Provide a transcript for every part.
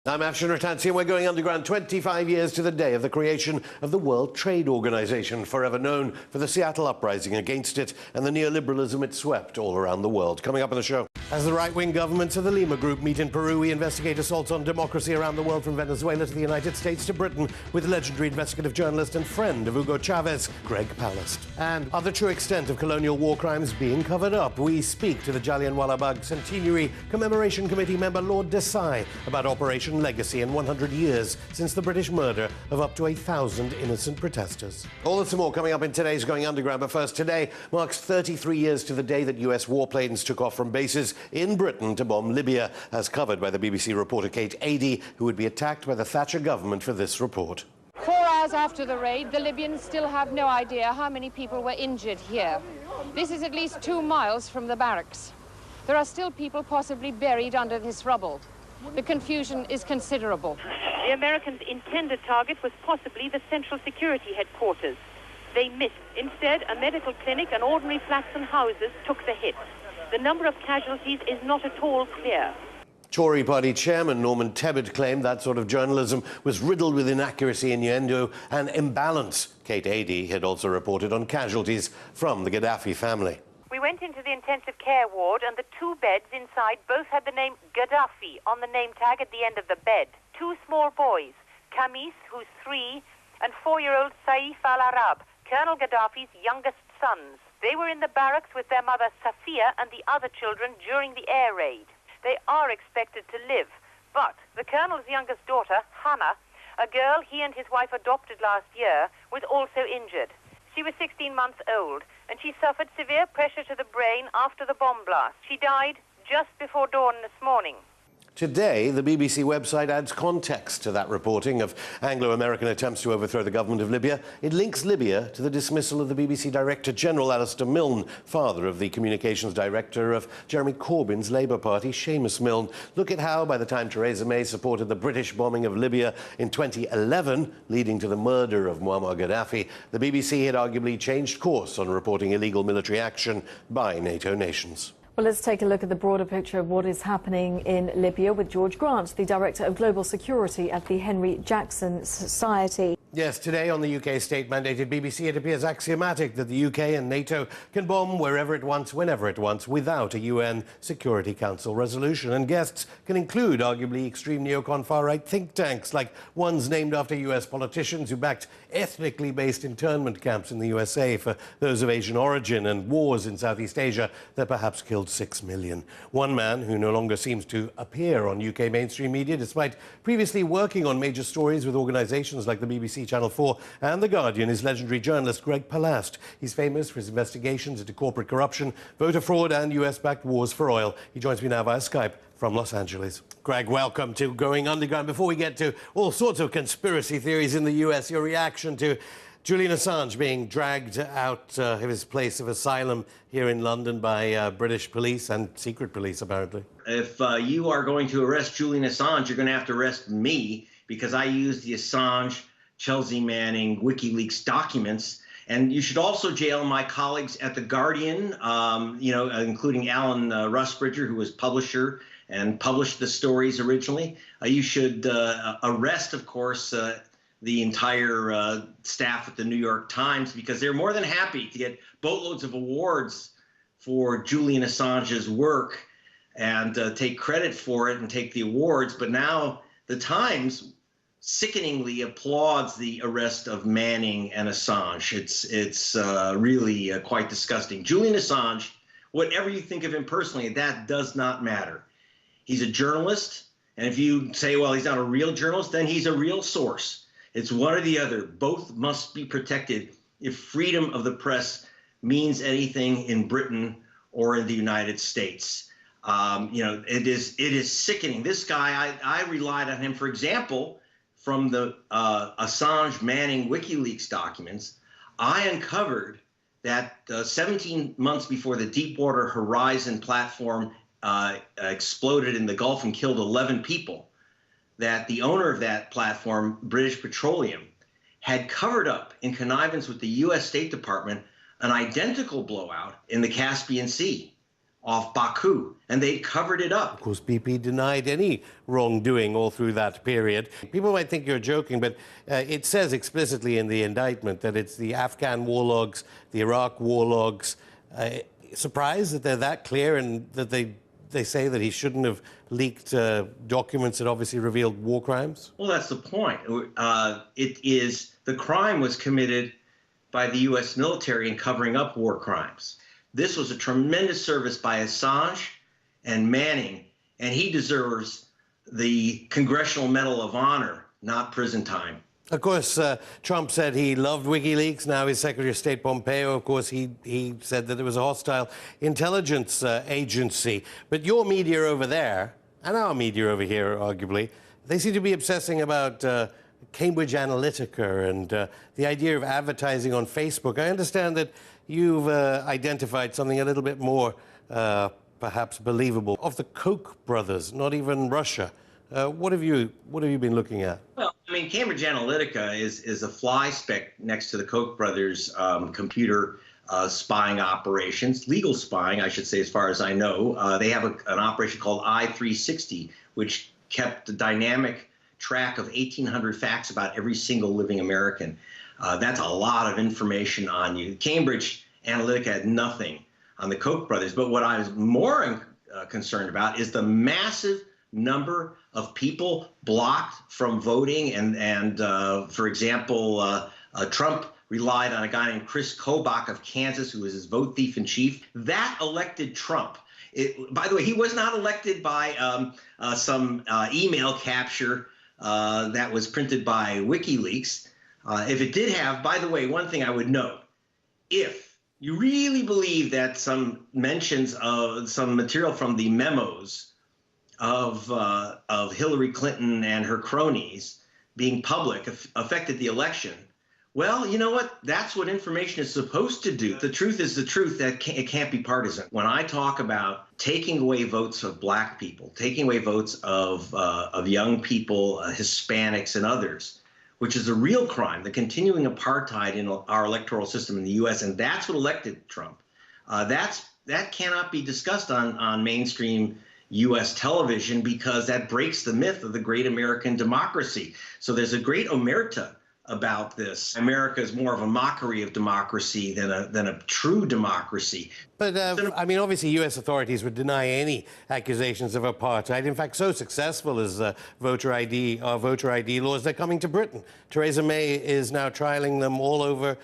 I'm Afshin Ratansi, and we're going underground 25 years to the day of the creation of the World Trade Organization, forever known for the Seattle uprising against it and the neoliberalism it swept all around the world. Coming up on the show. As the right-wing governments of the Lima Group meet in Peru, we investigate assaults on democracy around the world, from Venezuela to the United States to Britain, with legendary investigative journalist and friend of Hugo Chavez, Greg Palast. And are the true extent of colonial war crimes being covered up? We speak to the Jallianwala Bagh Centenary Commemoration Committee member Lord Desai about Operation Legacy in 100 years since the British murder of up to 1,000 innocent protesters. All this and more coming up in today's Going Underground. But first, today marks 33 years to the day that US warplanes took off from bases in Britain to bomb Libya, as covered by the BBC reporter Kate Adie, who would be attacked by the Thatcher government for this report. 4 hours after the raid, the Libyans still have no idea how many people were injured here. This is at least 2 miles from the barracks. There are still people possibly buried under this rubble. The confusion is considerable. The Americans' intended target was possibly the Central Security Headquarters. They missed. Instead, a medical clinic and ordinary flats and houses took the hit. The number of casualties is not at all clear. Tory party chairman Norman Tebbit claimed that sort of journalism was riddled with inaccuracy, innuendo and imbalance. Kate Adie had also reported on casualties from the Gaddafi family. We went into the intensive care ward, and the 2 beds inside both had the name Gaddafi on the name tag at the end of the bed. 2 small boys, Kamis, who's 3, and 4-year-old Saif al-Arab, Colonel Gaddafi's youngest sons. They were in the barracks with their mother Safia and the other children during the air raid. They are expected to live, but the Colonel's youngest daughter, Hannah, a girl he and his wife adopted last year, was also injured. She was 16 months old, and she suffered severe pressure to the brain after the bomb blast. She died just before dawn this morning. Today, the BBC website adds context to that reporting of Anglo-American attempts to overthrow the government of Libya. It links Libya to the dismissal of the BBC Director General Alistair Milne, father of the communications director of Jeremy Corbyn's Labour Party, Seamus Milne. Look at how, by the time Theresa May supported the British bombing of Libya in 2011, leading to the murder of Muammar Gaddafi, the BBC had arguably changed course on reporting illegal military action by NATO nations. Well, let's take a look at the broader picture of what is happening in Libya with George Grant, the Director of Global Security at the Henry Jackson Society. Yes, today on the UK state-mandated BBC, it appears axiomatic that the UK and NATO can bomb wherever it wants, whenever it wants, without a UN Security Council resolution. And guests can include arguably extreme neocon far-right think tanks, like ones named after US politicians who backed ethnically based internment camps in the USA for those of Asian origin, and wars in Southeast Asia that perhaps killed 6 million. One man who no longer seems to appear on UK mainstream media, despite previously working on major stories with organisations like the BBC, Channel 4 and The Guardian, is legendary journalist Greg Palast. He's famous for his investigations into corporate corruption, voter fraud and US-backed wars for oil. He joins me now via Skype from Los Angeles. Greg, welcome to Going Underground. Before we get to all sorts of conspiracy theories in the US, your reaction to Julian Assange being dragged out of his place of asylum here in London by British police and secret police, apparently. If you are going to arrest Julian Assange, you're going to have to arrest me, because I used the Assange, Chelsea Manning, WikiLeaks documents. And you should also jail my colleagues at The Guardian, including Alan Rusbridger, who was publisher and published the stories originally. You should arrest, of course, the entire staff at the New York Times, because they're more than happy to get boatloads of awards for Julian Assange's work and take credit for it and take the awards. But now the Times sickeningly applauds the arrest of Manning and Assange. It's really quite disgusting. Julian Assange, whatever you think of him personally, that does not matter. He's a journalist, and if you say, well, he's not a real journalist, then he's a real source. It's one or the other. Both must be protected if freedom of the press means anything in Britain or in the United States. It is sickening. This guy, I relied on him, for example, from the Assange Manning WikiLeaks documents. I uncovered that 17 months before the Deepwater Horizon platform exploded in the Gulf and killed 11 people, that the owner of that platform, British Petroleum, had covered up in connivance with the U.S. State Department an identical blowout in the Caspian Sea off Baku, and they covered it up. Of course, BP denied any wrongdoing all through that period. People might think you're joking, but it says explicitly in the indictment that it's the Afghan war logs, the Iraq war logs. Surprised that they're that clear and that they say that he shouldn't have leaked documents that obviously revealed war crimes? Well, that's the point. The crime was committed by the U.S. military in covering up war crimes. This was a tremendous service by Assange and Manning, and he deserves the Congressional Medal of Honor, not prison time. Of course, Trump said he loved WikiLeaks. Now his Secretary of State Pompeo, of course, he said that it was a hostile intelligence agency. But your media over there, and our media over here, arguably, they seem to be obsessing about Cambridge Analytica and the idea of advertising on Facebook. I understand that you've identified something a little bit more perhaps believable of the Koch brothers, not even Russia. What have you been looking at? Well, I mean, Cambridge Analytica is a fly speck next to the Koch brothers' computer spying operations, legal spying, I should say, as far as I know. They have an operation called I-360, which kept a dynamic track of 1,800 facts about every single living American. That's a lot of information on you. Cambridge Analytica had nothing on the Koch brothers, but what I was more concerned about is the massive number of people blocked from voting, and for example, Trump relied on a guy named Chris Kobach of Kansas, who was his vote thief in chief. That elected Trump. By the way, he was not elected by some email capture that was printed by WikiLeaks. If it did have, by the way, one thing I would note, if you really believe that some mentions of some material from the memos of Hillary Clinton and her cronies being public affected the election, well, you know what? That's what information is supposed to do. The truth is the truth. That it can't be partisan. When I talk about taking away votes of black people, taking away votes of young people, Hispanics and others, which is a real crime, the continuing apartheid in our electoral system in the U.S., and that's what elected Trump. That cannot be discussed on mainstream U.S. television, because that breaks the myth of the great American democracy. So there's a great omerta about this. America is more of a mockery of democracy than a true democracy. But, I mean, obviously U.S. authorities would deny any accusations of apartheid. In fact, so successful is voter ID laws, they're coming to Britain. Theresa May is now trialing them all over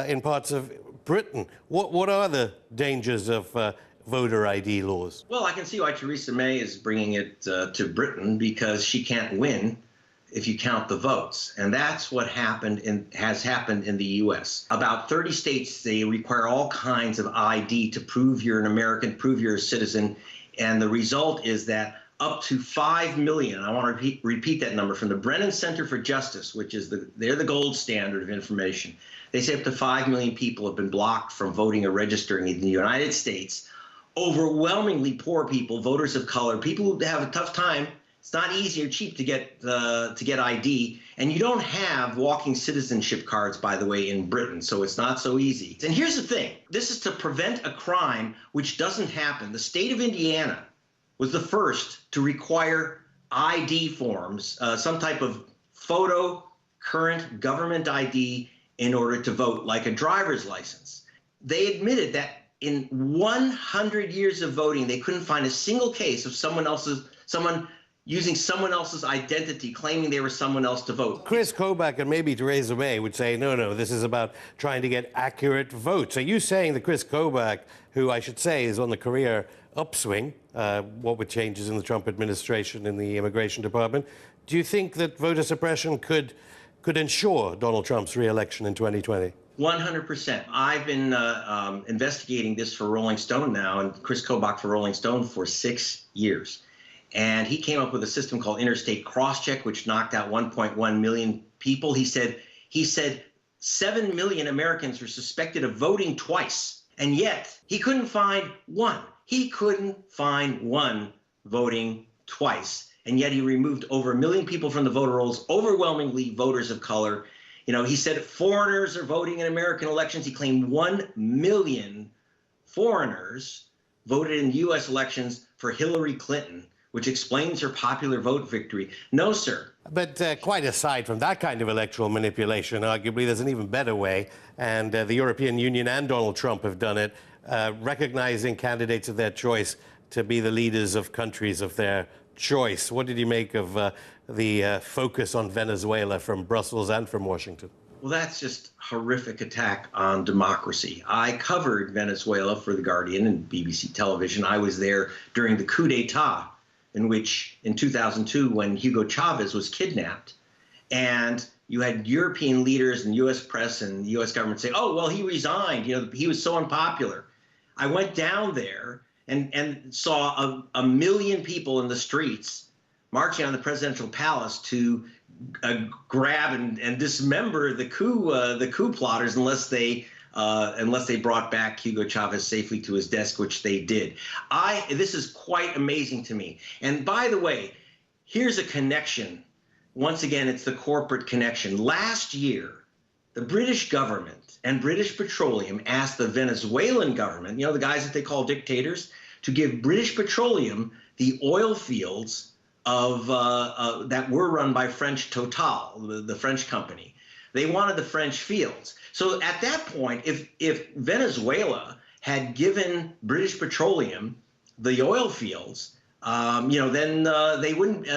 in parts of Britain. What are the dangers of voter ID laws? Well, I can see why Theresa May is bringing it to Britain, because she can't win if you count the votes. And that's what has happened in the U.S. About 30 states, they require all kinds of ID to prove you're an American, prove you're a citizen. And the result is that up to 5 million, I want to repeat that number, from the Brennan Center for Justice, which is they're the gold standard of information. They say up to 5 million people have been blocked from voting or registering in the United States. Overwhelmingly poor people, voters of color, people who have a tough time. It's not easy or cheap to get ID, and you don't have walking citizenship cards, by the way, in Britain, so it's not so easy. And here's the thing: this is to prevent a crime which doesn't happen. The state of Indiana was the first to require ID forms, some type of photo, current government ID, in order to vote, like a driver's license. They admitted that in 100 years of voting, they couldn't find a single case of someone using someone else's identity, claiming they were someone else to vote. Chris Kobach and maybe Theresa May would say, no, this is about trying to get accurate votes. Are you saying that Chris Kobach, who I should say is on the career upswing, what with changes in the Trump administration in the immigration department, do you think that voter suppression could ensure Donald Trump's re-election in 2020? 100%. I've been investigating this for Rolling Stone now, and Chris Kobach for Rolling Stone, for 6 years. And he came up with a system called Interstate Crosscheck, which knocked out 1.1 million people. He said 7 million Americans were suspected of voting twice, and yet he couldn't find one. He couldn't find one voting twice, and yet he removed over 1 million people from the voter rolls, overwhelmingly voters of color. You know, he said foreigners are voting in American elections. He claimed 1 million foreigners voted in U.S. elections for Hillary Clinton, which explains her popular vote victory. No, sir. But quite aside from that kind of electoral manipulation, arguably there's an even better way, and the European Union and Donald Trump have done it, recognizing candidates of their choice to be the leaders of countries of their choice. What did you make of the focus on Venezuela from Brussels and from Washington? Well, that's just horrific attack on democracy. I covered Venezuela for The Guardian and BBC television. I was there during the coup d'etat, in which in 2002, when Hugo Chavez was kidnapped, and you had European leaders and U.S. press and the U.S. government say, oh, well, he resigned. You know, he was so unpopular. I went down there and saw a million people in the streets marching on the presidential palace to grab and dismember the coup plotters unless they brought back Hugo Chavez safely to his desk, which they did. This is quite amazing to me. And by the way, here's a connection. Once again, it's the corporate connection. Last year, the British government and British Petroleum asked the Venezuelan government, you know, the guys that they call dictators, to give British Petroleum the oil fields that were run by French Total, the French company. They wanted the French fields. So at that point, if Venezuela had given British Petroleum the oil fields, you know, then they wouldn't.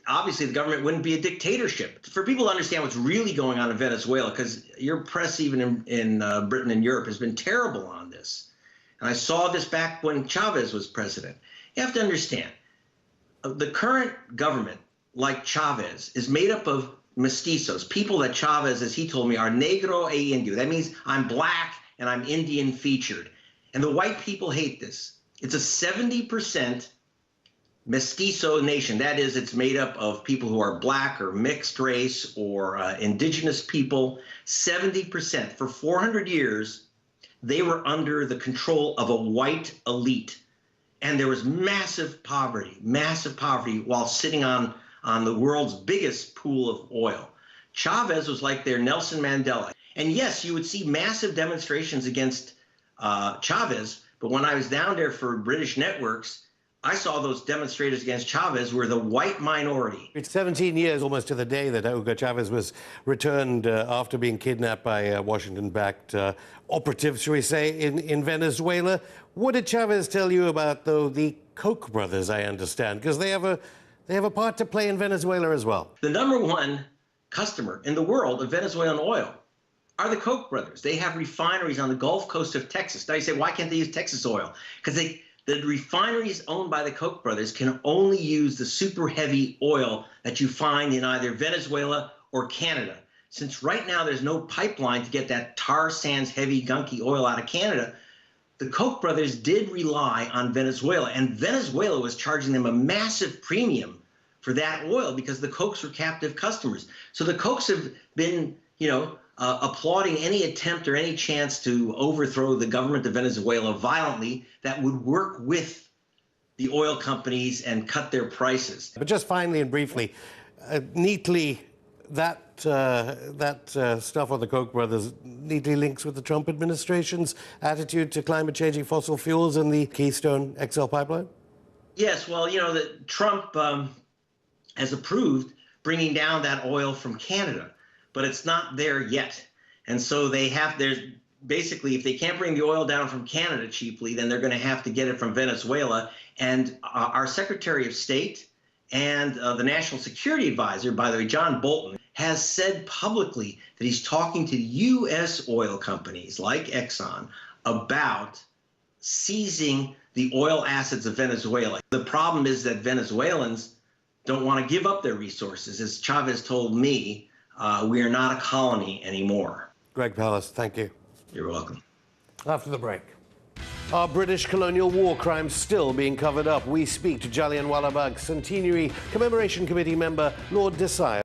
Obviously the government wouldn't be a dictatorship. For people to understand what's really going on in Venezuela, because your press, even in Britain and Europe, has been terrible on this. And I saw this back when Chavez was president. You have to understand, the current government, like Chavez, is made up of mestizos, people that Chavez, as he told me, are negro e indio. That means I'm black and I'm Indian featured. And the white people hate this. It's a 70% mestizo nation. That is, it's made up of people who are black or mixed race or indigenous people. 70%. For 400 years, they were under the control of a white elite. And there was massive poverty while sitting on the world's biggest pool of oil. Chavez was like their Nelson Mandela. And yes, you would see massive demonstrations against Chavez, but when I was down there for British networks, I saw those demonstrators against Chavez were the white minority. It's 17 years almost to the day that Hugo Chavez was returned after being kidnapped by Washington-backed operatives, shall we say, in Venezuela. What did Chavez tell you about, though, the Koch brothers, I understand? Because they have a part to play in Venezuela as well. The #1 customer in the world of Venezuelan oil are the Koch brothers. They have refineries on the Gulf Coast of Texas. Now you say, why can't they use Texas oil? Because the refineries owned by the Koch brothers can only use the super heavy oil that you find in either Venezuela or Canada. Since right now there's no pipeline to get that tar sands heavy gunky oil out of Canada, the Koch brothers did rely on Venezuela, and Venezuela was charging them a massive premium for that oil because the Kochs were captive customers. So the Kochs have been, you know, applauding any attempt or any chance to overthrow the government of Venezuela violently that would work with the oil companies and cut their prices. But just finally and briefly, neatly, that stuff on the Koch brothers neatly links with the Trump administration's attitude to climate-changing fossil fuels and the Keystone XL pipeline? Yes, well, you know, that Trump has approved bringing down that oil from Canada, but it's not there yet. And so there's basically, if they can't bring the oil down from Canada cheaply, then they're going to have to get it from Venezuela. And our Secretary of State and the National Security Advisor, by the way, John Bolton, has said publicly that he's talking to U.S. oil companies like Exxon about seizing the oil assets of Venezuela. The problem is that Venezuelans don't want to give up their resources. As Chavez told me, we are not a colony anymore. Greg Palast, thank you. You're welcome. After the break. Are British colonial war crimes still being covered up? We speak to Jallianwala Bagh Centenary Commemoration Committee member Lord Desai.